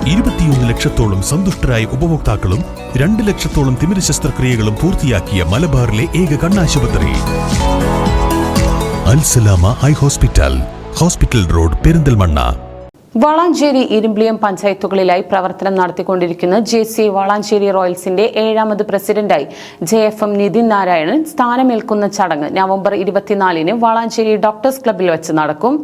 21 ലക്ഷത്തോളം സന്തുഷ്ടരായ ഉപഭോക്താക്കളും 2 ലക്ഷത്തോളം തിമിര ശസ്ത്രക്രിയകളും പൂർത്തിയാക്കിയ മലബാറിലെ ഏക കണ്ണാശുപത്രി Al Salama eye hospital, hospital road, Perinthalmanna. Valanchery Irimbiliyam പഞ്ചായത്തുകളിലായി പ്രവർത്തനം നടത്തിക്കൊണ്ടിരിക്കുന്ന JCI വളാഞ്ചേരി റോയൽസിന്റെ 7ാമത് പ്രസിഡന്റായി JFM നിതിൻ നാരായണൻ സ്ഥാനമേൽക്കുന്ന ചടങ്ങ് നവംബർ 24-ന് വളാഞ്ചേരി ഡോക്ടേഴ്സ് ക്ലബ്ബിൽ വെച്ച് നടക്കും.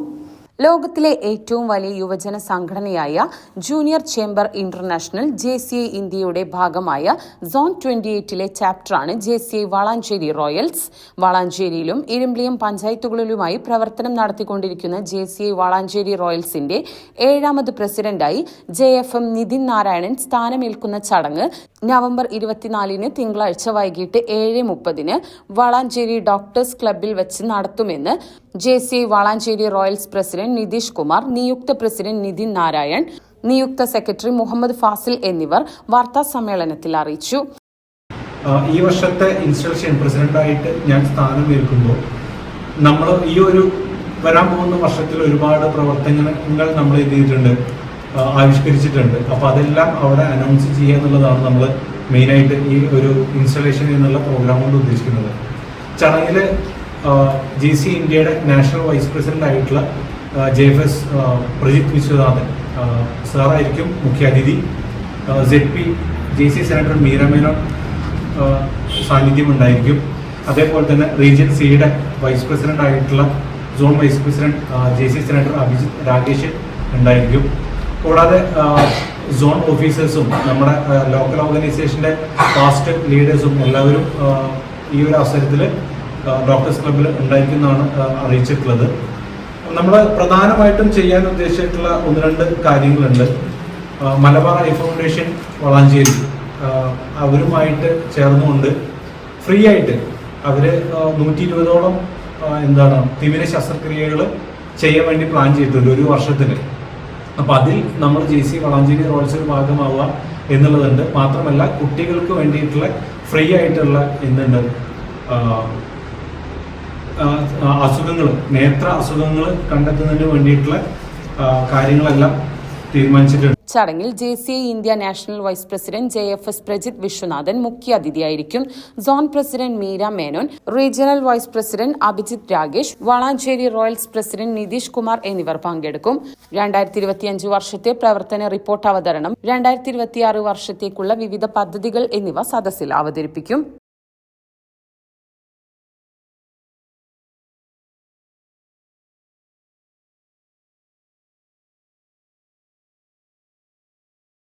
ലോകത്തിലെ ഏറ്റവും വലിയ യുവജന സംഘടനയായ ജൂനിയർ ചേംബർ ഇന്റർനാഷണൽ JCI ഇന്ത്യയുടെ ഭാഗമായ സോൺ 28-ലെ ചാപ്റ്ററാണ് JCI വളാഞ്ചേരി റോയൽസ്. വളാഞ്ചേരിയിലും ഇരുമ്പിളിയം പഞ്ചായത്തുകളിലുമായി പ്രവർത്തനം നടത്തിക്കൊണ്ടിരിക്കുന്ന JCI വളാഞ്ചേരി റോയൽസിന്റെ 7ാമത് പ്രസിഡന്റായി JFM നിതിൻ നാരായണൻ സ്ഥാനമേൽക്കുന്ന ചടങ്ങ് നവംബർ 24-ന് തിങ്കളാഴ്ച വൈകിട്ട് 7:30-ന് വളാഞ്ചേരി ഡോക്ടേഴ്സ് ക്ലബ്ബിൽ വെച്ച് നടത്തുമെന്ന് JCI Valanchery Royals president Nitish Kumar, നിയുക്ത പ്രസിഡന്റ് നിതിൻ നാരായൺ, നിയുക്ത സെക്രട്ടറി മുഹമ്മദ് ഫാസിൽ എന്നിവർ വാർത്താ സമ്മേളനത്തിൽ അറിയിച്ചു. ഈ വർഷത്തെ ഇൻസ്റ്റലേഷൻ പ്രസിഡന്റായിട്ട് ഞാൻ സ്ഥാനമേൽക്കുമ്പോൾ നമ്മൾ ഈ ഒരു വരാൻ പോകുന്ന വർഷത്തിൽ ഒരുപാട് പ്രവർത്തനങ്ങൾ നമ്മൾ ചെയ്തിട്ടുണ്ട്, ആവിഷ്കരിച്ചിട്ടുണ്ട്. അപ്പോൾ അതെല്ലാം അവിടെ അനൗൺസ് ചെയ്യുക എന്നുള്ളതാണ് നമ്മൾ മെയിനായിട്ട് ഈ ഒരു ഇൻസ്റ്റലേഷൻ എന്നുള്ള പ്രോഗ്രാം കൊണ്ട് ഉദ്ദേശിക്കുന്നത്. ചടങ്ങിൽ JCI ഇന്ത്യയുടെ നാഷണൽ വൈസ് പ്രസിഡന്റ് ആയിട്ടുള്ള JFS പ്രജിത് വിശ്വനാഥൻ സാറായിരിക്കും മുഖ്യാതിഥി. ZP JCI senator Meera Menon സാന്നിധ്യം ഉണ്ടായിരിക്കും. അതേപോലെ തന്നെ റീജിയൻ സിയുടെ വൈസ് പ്രസിഡന്റ് ആയിട്ടുള്ള zone vice president JCI senator Abhijith Rakesh ഉണ്ടായിരിക്കും. കൂടാതെ സോൺ ഓഫീസേഴ്സും നമ്മുടെ ലോക്കൽ ഓർഗനൈസേഷൻ്റെ പാസ്റ്റ് ലീഡേഴ്സും എല്ലാവരും ഈ ഒരു അവസരത്തിൽ ഡോക്ടേഴ്സ് ക്ലബ്ബിൽ ഉണ്ടായിരിക്കുന്നതാണ് അറിയിച്ചിട്ടുള്ളത്. നമ്മൾ പ്രധാനമായിട്ടും ചെയ്യാൻ ഉദ്ദേശിച്ചിട്ടുള്ള 1-2 കാര്യങ്ങളുണ്ട്. മലബാർ ഐ ഫൗണ്ടേഷൻ വളാഞ്ചേരി അവരുമായിട്ട് ചേർന്നുകൊണ്ട് ഫ്രീ ആയിട്ട് അവർ 120ഓളം തിമിര ശസ്ത്രക്രിയകൾ ചെയ്യാൻ വേണ്ടി പ്ലാൻ ചെയ്തിട്ടുണ്ട് ഒരു വർഷത്തിൽ. അപ്പോൾ അതിൽ നമ്മൾ JCI വളാഞ്ചേരി റോയൽസിൽ ഭാഗമാവുക എന്നുള്ളതുണ്ട്. മാത്രമല്ല കുട്ടികൾക്ക് വേണ്ടിയിട്ടുള്ള ഫ്രീ ആയിട്ടുള്ള അസുഖങ്ങൾ, നേത്ര അസുഖങ്ങൾ കണ്ടെത്തുന്നതിന് വേണ്ടിയിട്ടുള്ള കാര്യങ്ങളെല്ലാം തീരുമാനിച്ചിട്ടുണ്ട്. ചടങ്ങിൽ JCI India national vice president JFS Prajith Viswanathan മുഖ്യാതിഥിയായിരിക്കും. Zone president Meera Menon, regional vice president Abhijith Rakesh, Valanchery Royals president Nitish Kumar എന്നിവർ പങ്കെടുക്കും. 2025 വർഷത്തെ പ്രവർത്തന റിപ്പോർട്ട് അവതരണം, 2026 വർഷത്തേക്കുള്ള വിവിധ പദ്ധതികൾ എന്നിവ സദസ്സിൽ അവതരിപ്പിക്കും.